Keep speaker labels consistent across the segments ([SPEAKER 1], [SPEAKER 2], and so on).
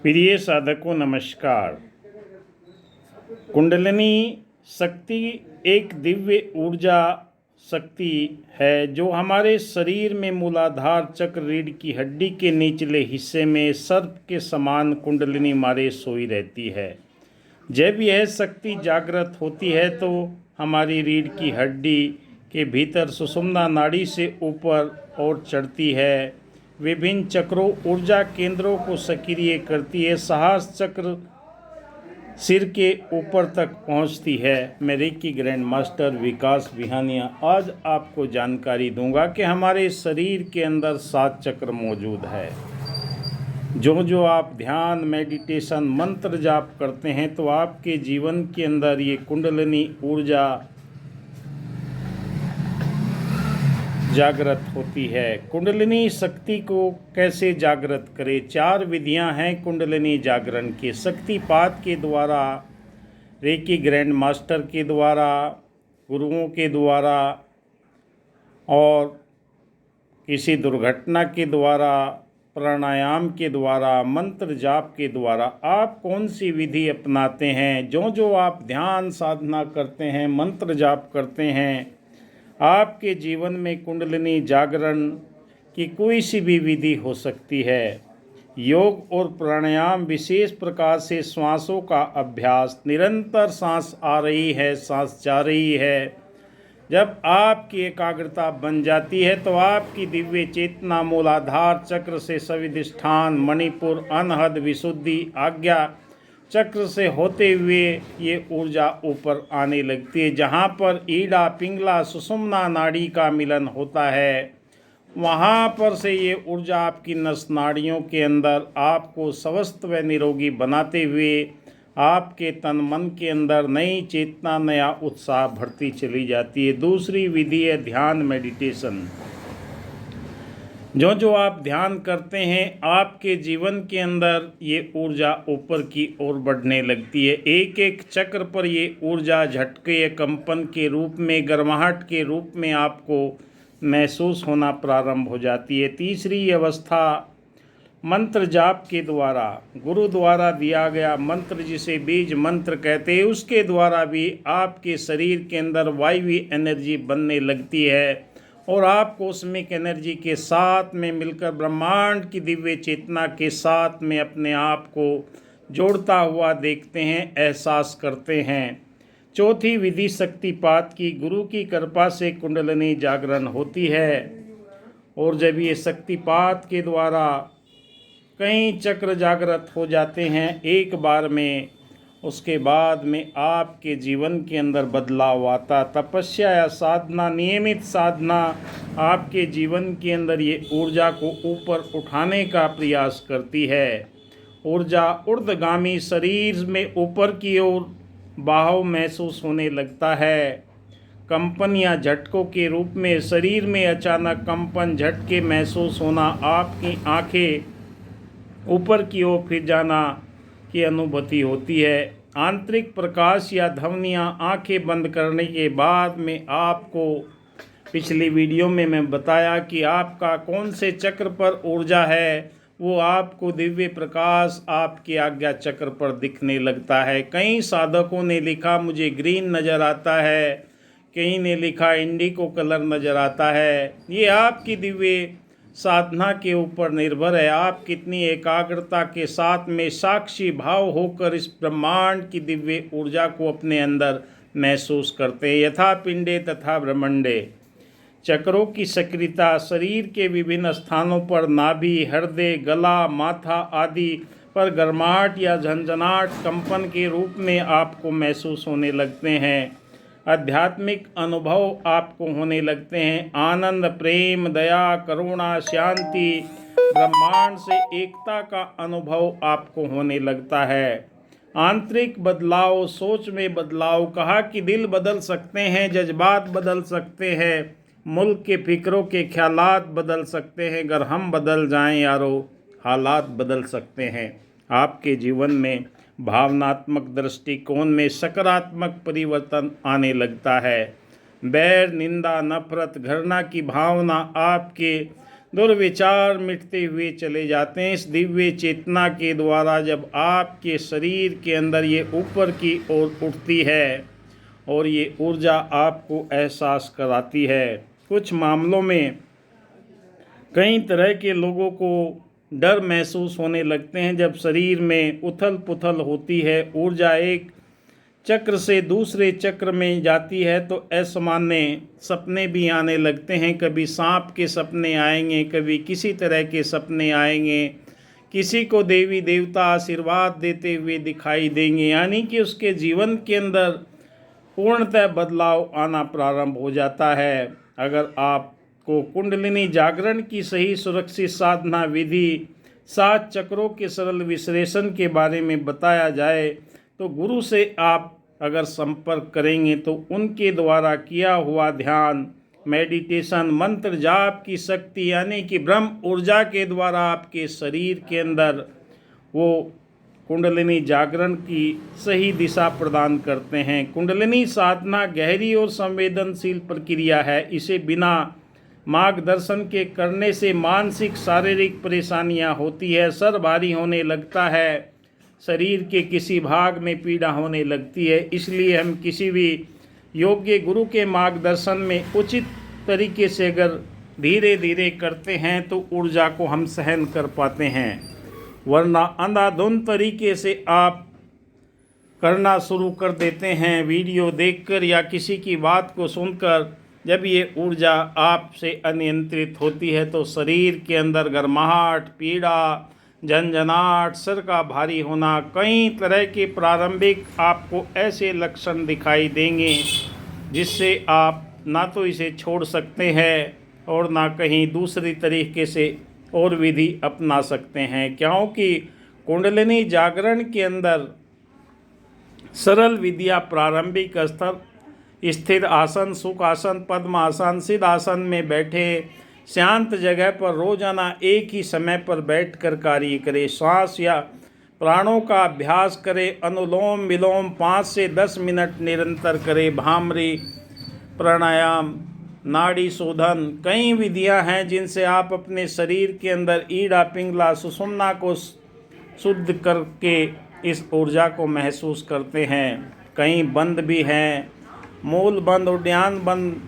[SPEAKER 1] प्रिय साधकों नमस्कार। कुंडलिनी शक्ति एक दिव्य ऊर्जा शक्ति है जो हमारे शरीर में मूलाधार चक्र रीढ़ की हड्डी के निचले हिस्से में सर्प के समान कुंडलिनी मारे सोई रहती है। जब यह शक्ति जागृत होती है तो हमारी रीढ़ की हड्डी के भीतर सुषुम्ना नाड़ी से ऊपर और चढ़ती है, विभिन्न चक्रों ऊर्जा केंद्रों को सक्रिय करती है, साहस चक्र सिर के ऊपर तक पहुंचती है। मैं रेकी ग्रैंड मास्टर विकास विहानिया आज आपको जानकारी दूंगा कि हमारे शरीर के अंदर 7 चक्र मौजूद है। जो आप ध्यान, मेडिटेशन, मंत्र जाप करते हैं तो आपके जीवन के अंदर ये कुंडलिनी ऊर्जा जागृत होती है। कुंडलिनी शक्ति को कैसे जागृत करें? 4 विधियां हैं कुंडलिनी जागरण के। शक्तिपात के द्वारा, रेकी ग्रैंड मास्टर के द्वारा, गुरुओं के द्वारा और किसी दुर्घटना के द्वारा, प्राणायाम के द्वारा, मंत्र जाप के द्वारा। आप कौन सी विधि अपनाते हैं? जो आप ध्यान साधना करते हैं, मंत्र जाप करते हैं, आपके जीवन में कुंडलिनी जागरण की कोई सी भी विधि हो सकती है। योग और प्राणायाम विशेष प्रकार से श्वासों का अभ्यास, निरंतर सांस आ रही है, सांस जा रही है। जब आपकी एकाग्रता बन जाती है तो आपकी दिव्य चेतना मूलाधार चक्र से स्वादिष्ठान, मणिपुर, अनहद, विशुद्धि, आज्ञा चक्र से होते हुए ये ऊर्जा ऊपर आने लगती है। जहाँ पर ईड़ा, पिंगला, सुषुम्ना नाड़ी का मिलन होता है, वहाँ पर से ये ऊर्जा आपकी नस नाड़ियों के अंदर आपको स्वस्थ व निरोगी बनाते हुए आपके तन मन के अंदर नई चेतना, नया उत्साह भरती चली जाती है। दूसरी विधि है ध्यान, मेडिटेशन। जो आप ध्यान करते हैं आपके जीवन के अंदर ये ऊर्जा ऊपर की ओर बढ़ने लगती है। एक एक चक्र पर ये ऊर्जा झटके या कंपन के रूप में, गर्माहट के रूप में आपको महसूस होना प्रारंभ हो जाती है। तीसरी अवस्था मंत्र जाप के द्वारा, गुरु द्वारा दिया गया मंत्र जिसे बीज मंत्र कहते हैं, उसके द्वारा भी आपके शरीर के अंदर वायवी एनर्जी बनने लगती है और आप कॉस्मिक एनर्जी के साथ में मिलकर ब्रह्मांड की दिव्य चेतना के साथ में अपने आप को जोड़ता हुआ देखते हैं, एहसास करते हैं। चौथी विधि शक्तिपात की, गुरु की कृपा से कुंडलिनी जागरण होती है और जब ये शक्तिपात के द्वारा कई चक्र जागृत हो जाते हैं एक बार में, उसके बाद में आपके जीवन के अंदर बदलाव आता। तपस्या या साधना, नियमित साधना आपके जीवन के अंदर ये ऊर्जा को ऊपर उठाने का प्रयास करती है। ऊर्जा ऊर्ध्वगामी, शरीर में ऊपर की ओर बहाव महसूस होने लगता है। कंपन या झटकों के रूप में शरीर में अचानक कंपन, झटके महसूस होना, आपकी आंखें ऊपर की ओर फिर जाना की अनुभूति होती है। आंतरिक प्रकाश या ध्वनियाँ आंखें बंद करने के बाद में आपको पिछली वीडियो में मैं बताया कि आपका कौन से चक्र पर ऊर्जा है, वो आपको दिव्य प्रकाश आपके आज्ञा चक्र पर दिखने लगता है। कई साधकों ने लिखा मुझे ग्रीन नज़र आता है, कई ने लिखा इंडिको कलर नज़र आता है। ये आपकी दिव्य साधना के ऊपर निर्भर है। आप कितनी एकाग्रता के साथ में साक्षी भाव होकर इस ब्रह्मांड की दिव्य ऊर्जा को अपने अंदर महसूस करते हैं। यथा पिंडे तथा ब्रह्मंडे। चक्रों की सक्रियता शरीर के विभिन्न स्थानों पर, नाभि, हृदय, गला, माथा आदि पर गर्माहट या झंझनाहट, कंपन के रूप में आपको महसूस होने लगते हैं। आध्यात्मिक अनुभव आपको होने लगते हैं। आनंद, प्रेम, दया, करुणा, शांति, ब्रह्मांड से एकता का अनुभव आपको होने लगता है। आंतरिक बदलाव, सोच में बदलाव। कहा कि दिल बदल सकते हैं, जज्बात बदल सकते हैं, मुल्क के फिक्रों के ख्यालात बदल सकते हैं। अगर हम बदल जाएं यारो, हालात बदल सकते हैं। आपके जीवन में भावनात्मक दृष्टिकोण में सकारात्मक परिवर्तन आने लगता है। बैर, निंदा, नफरत, घृणा की भावना आपके दुर्विचार मिटते हुए चले जाते हैं। इस दिव्य चेतना के द्वारा जब आपके शरीर के अंदर ये ऊपर की ओर उठती है और ये ऊर्जा आपको एहसास कराती है। कुछ मामलों में कई तरह के लोगों को डर महसूस होने लगते हैं जब शरीर में उथल पुथल होती है, ऊर्जा एक चक्र से दूसरे चक्र में जाती है तो असामान्य सपने भी आने लगते हैं। कभी सांप के सपने आएंगे, कभी किसी तरह के सपने आएंगे, किसी को देवी देवता आशीर्वाद देते हुए दिखाई देंगे, यानी कि उसके जीवन के अंदर पूर्णतः बदलाव आना प्रारंभ हो जाता है। अगर आपको कुंडलिनी जागरण की सही सुरक्षित साधना विधि 7 चक्रों के सरल विश्लेषण के बारे में बताया जाए तो गुरु से आप अगर संपर्क करेंगे तो उनके द्वारा किया हुआ ध्यान, मेडिटेशन, मंत्र जाप की शक्ति यानी कि ब्रह्म ऊर्जा के द्वारा आपके शरीर के अंदर वो कुंडलिनी जागरण की सही दिशा प्रदान करते हैं। कुंडलिनी साधना गहरी और संवेदनशील प्रक्रिया है। इसे बिना मार्गदर्शन के करने से मानसिक शारीरिक परेशानियां होती है, सर भारी होने लगता है, शरीर के किसी भाग में पीड़ा होने लगती है। इसलिए हम किसी भी योग्य गुरु के मार्गदर्शन में उचित तरीके से अगर धीरे धीरे करते हैं तो ऊर्जा को हम सहन कर पाते हैं, वरना अंधाधुंध तरीके से आप करना शुरू कर देते हैं वीडियो देखकर या किसी की बात को सुनकर। जब ये ऊर्जा आपसे अनियंत्रित होती है तो शरीर के अंदर गर्माहट, पीड़ा, झंझनाहट, सिर का भारी होना, कई तरह के प्रारंभिक आपको ऐसे लक्षण दिखाई देंगे जिससे आप ना तो इसे छोड़ सकते हैं और ना कहीं दूसरी तरीके से और विधि अपना सकते हैं, क्योंकि कुंडलिनी जागरण के अंदर सरल विधियाँ प्रारंभिक स्तर स्थिर आसन, सुख आसन, पद्म आसन, सिद्ध आसन में बैठे शांत जगह पर रोजाना एक ही समय पर बैठकर कार्य करें। श्वास या प्राणों का अभ्यास करें। अनुलोम विलोम 5 से 10 मिनट निरंतर करें। भ्रामरी, प्राणायाम, नाड़ी शोधन, कई विधियां हैं जिनसे आप अपने शरीर के अंदर ईड़ा, पिंगला, सुषुम्ना को शुद्ध करके इस ऊर्जा को महसूस करते हैं। कई बंद भी हैं, मूल बंद, उद्यान बंद,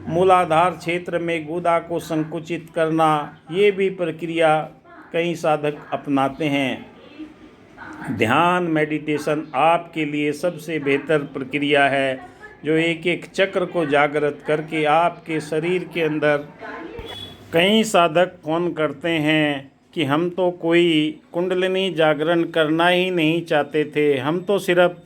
[SPEAKER 1] मूलाधार क्षेत्र में गुदा को संकुचित करना, ये भी प्रक्रिया कई साधक अपनाते हैं। ध्यान मेडिटेशन आपके लिए सबसे बेहतर प्रक्रिया है जो एक एक चक्र को जागृत करके आपके शरीर के अंदर। कई साधक फ़ोन करते हैं कि हम तो कोई कुंडलिनी जागरण करना ही नहीं चाहते थे, हम तो सिर्फ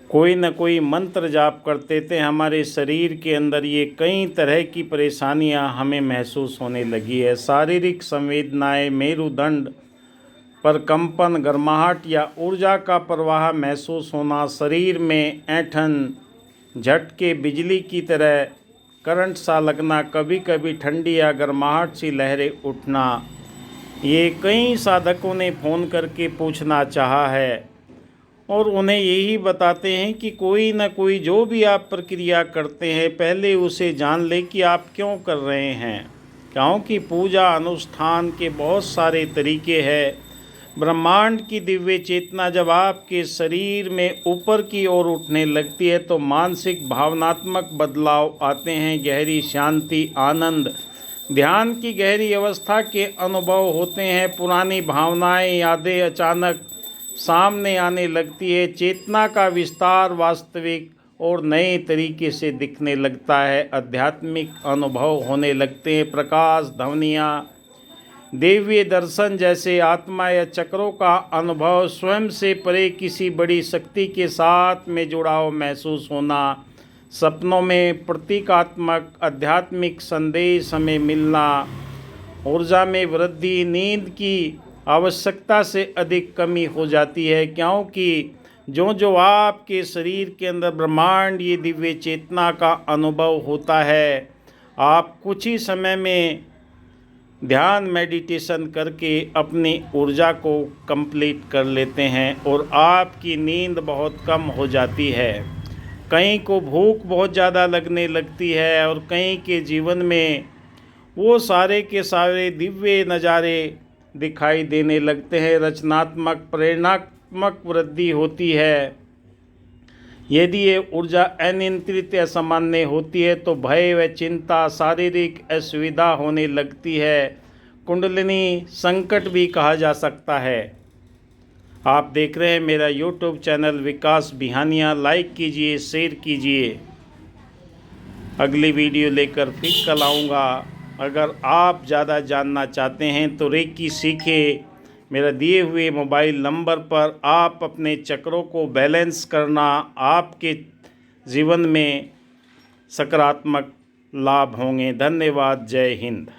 [SPEAKER 1] कोई न कोई मंत्र जाप करते थे, हमारे शरीर के अंदर ये कई तरह की परेशानियां हमें महसूस होने लगी है। शारीरिक संवेदनाएं, मेरुदंड पर कंपन, गर्माहट या ऊर्जा का प्रवाह महसूस होना, शरीर में ऐंठन, झटके, बिजली की तरह करंट सा लगना, कभी कभी ठंडी या गर्माहट सी लहरें उठना, ये कई साधकों ने फ़ोन करके पूछना चाहा है और उन्हें यही बताते हैं कि कोई न कोई जो भी आप प्रक्रिया करते हैं पहले उसे जान ले कि आप क्यों कर रहे हैं, क्योंकि पूजा अनुष्ठान के बहुत सारे तरीके हैं। ब्रह्मांड की दिव्य चेतना जब आपके शरीर में ऊपर की ओर उठने लगती है तो मानसिक भावनात्मक बदलाव आते हैं। गहरी शांति, आनंद, ध्यान की गहरी अवस्था के अनुभव होते हैं। पुरानी भावनाएं, यादें अचानक सामने आने लगती है। चेतना का विस्तार वास्तविक और नए तरीके से दिखने लगता है। आध्यात्मिक अनुभव होने लगते हैं। प्रकाश, ध्वनियाँ, देवीय दर्शन जैसे आत्मा या चक्रों का अनुभव, स्वयं से परे किसी बड़ी शक्ति के साथ में जुड़ाव महसूस होना, सपनों में प्रतीकात्मक आध्यात्मिक संदेश हमें मिलना, ऊर्जा में वृद्धि, नींद की आवश्यकता से अधिक कमी हो जाती है, क्योंकि जो आपके शरीर के अंदर ब्रह्मांड ये दिव्य चेतना का अनुभव होता है, आप कुछ ही समय में ध्यान मेडिटेशन करके अपनी ऊर्जा को कंप्लीट कर लेते हैं और आपकी नींद बहुत कम हो जाती है। कई को भूख बहुत ज़्यादा लगने लगती है और कई के जीवन में वो सारे के सारे दिव्य नज़ारे दिखाई देने लगते हैं। रचनात्मक प्रेरणात्मक वृद्धि होती है। यदि ये ऊर्जा अनियंत्रित या सामान्य होती है तो भय व चिंता, शारीरिक असुविधा होने लगती है। कुंडलिनी संकट भी कहा जा सकता है। आप देख रहे हैं मेरा यूट्यूब चैनल विकास बिहानिया। लाइक कीजिए, शेयर कीजिए। अगली वीडियो लेकर फिर कल आऊँगा। अगर आप ज़्यादा जानना चाहते हैं तो रेकी सीखें। मेरा दिए हुए मोबाइल नंबर पर आप अपने चक्रों को बैलेंस करना, आपके जीवन में सकारात्मक लाभ होंगे। धन्यवाद। जय हिंद।